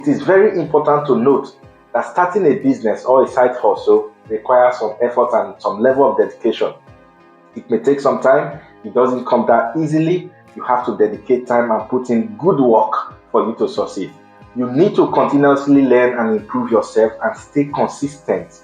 It is very important to note that starting a business or a side hustle requires some effort and some level of dedication. It may take some time. It doesn't come that easily. You have to dedicate time and put in good work for you to succeed. You need to continuously learn and improve yourself and stay consistent,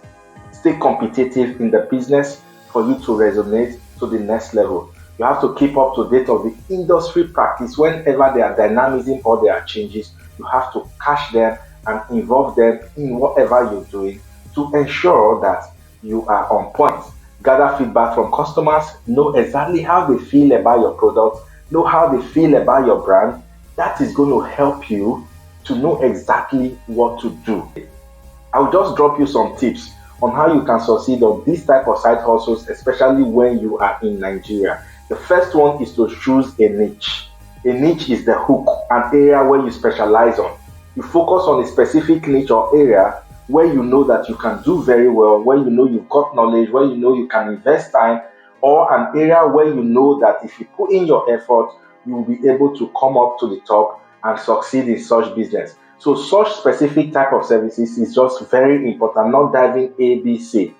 stay competitive in the business for you to resonate to the next level. You have to keep up to date of the industry practice. Whenever there are dynamism or there are changes, you have to catch them and involve them in whatever you're doing to ensure that you are on point. Gather feedback from customers, know exactly how they feel about your product, know how they feel about your brand. That is going to help you to know exactly what to do. I'll just drop you some tips on how you can succeed on this type of side hustles, especially when you are in Nigeria. The first one is to choose a niche. A niche is the hook, an area where you specialize on. You focus on a specific niche or area where you know that you can do very well, where you know you've got knowledge, where you know you can invest time, or an area where you know that if you put in your effort, you will be able to come up to the top and succeed in such business. So such specific type of services is just very important, not diving ABC.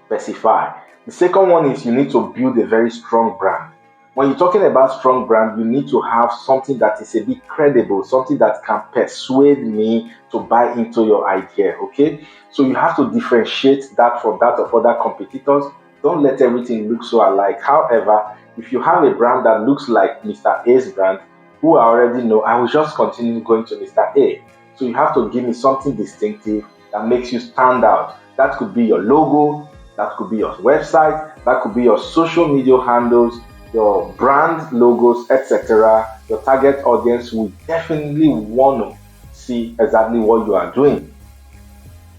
Specify. The second one is you need to build a very strong brand. When you're talking about strong brand, you need to have something that is a bit credible, something that can persuade me to buy into your idea, okay? So you have to differentiate that from that of other competitors. Don't let everything look so alike. However, if you have a brand that looks like Mr. A's brand, who I already know, I will just continue going to Mr. A. So you have to give me something distinctive that makes you stand out. That could be your logo, that could be your website, that could be your social media handles, your brand logos, etc. Your target audience will definitely want to see exactly what you are doing.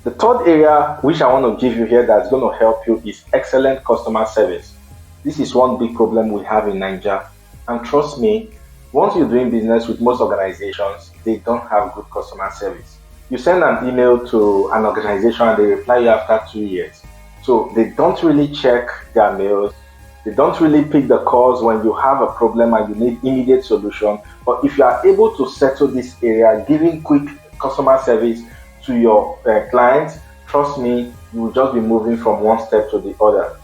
The third area which I want to give you here that's going to help you is excellent customer service. This is one big problem we have in Nigeria, and trust me, once you're doing business with most organizations, they don't have good customer service. You send an email to an organization and they reply you after 2 years. So they don't really check their mails. They don't really pick the calls when you have a problem and you need immediate solution. But if you are able to settle this area, giving quick customer service to your clients, trust me, you will just be moving from one step to the other.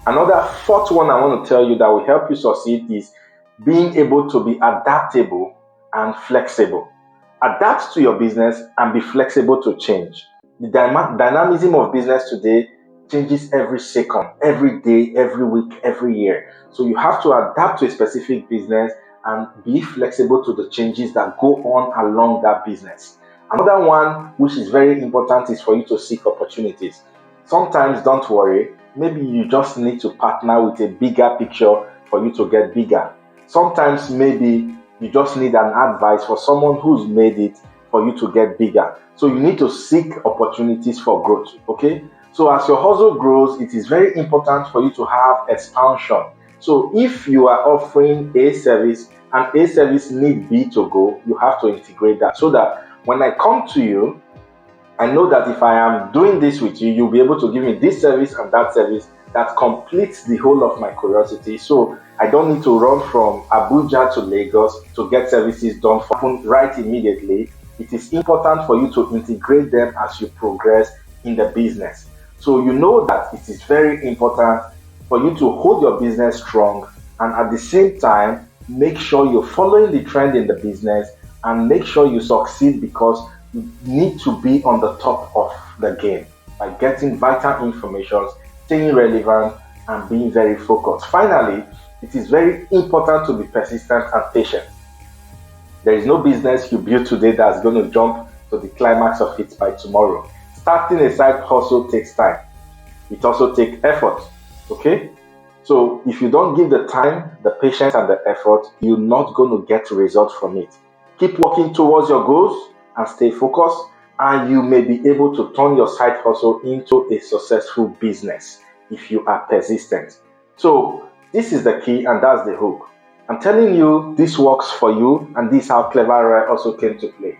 Another fourth one I want to tell you that will help you succeed is being able to be adaptable and flexible. Adapt to your business and be flexible to change. The dynamism of business today changes every second, every day, every week, every year. So you have to adapt to a specific business and be flexible to the changes that go on along that business. Another one which is very important is for you to seek opportunities. Sometimes, don't worry, maybe you just need to partner with a bigger picture for you to get bigger. Sometimes maybe you just need an advice for someone who's made it for you to get bigger. So you need to seek opportunities for growth, okay? So as your hustle grows, it is very important for you to have expansion. So if you are offering a service and a service need B to go, you have to integrate that so that when I come to you, I know that if I am doing this with you, you'll be able to give me this service and that service that completes the whole of my curiosity. So I don't need to run from Abuja to Lagos to get services done right immediately. It is important for you to integrate them as you progress in the business. So you know that it is very important for you to hold your business strong and at the same time, make sure you're following the trend in the business and make sure you succeed because you need to be on the top of the game by getting vital information, staying relevant, and being very focused. Finally, it is very important to be persistent and patient. There is no business you build today that's going to jump to the climax of it by tomorrow. Starting a side hustle takes time. It also takes effort, okay? So if you don't give the time, the patience, and the effort, you're not going to get results from it. Keep working towards your goals and stay focused, and you may be able to turn your side hustle into a successful business if you are persistent. So this is the key and that's the hook. I'm telling you, this works for you, and this is how Clever Rare also came to play.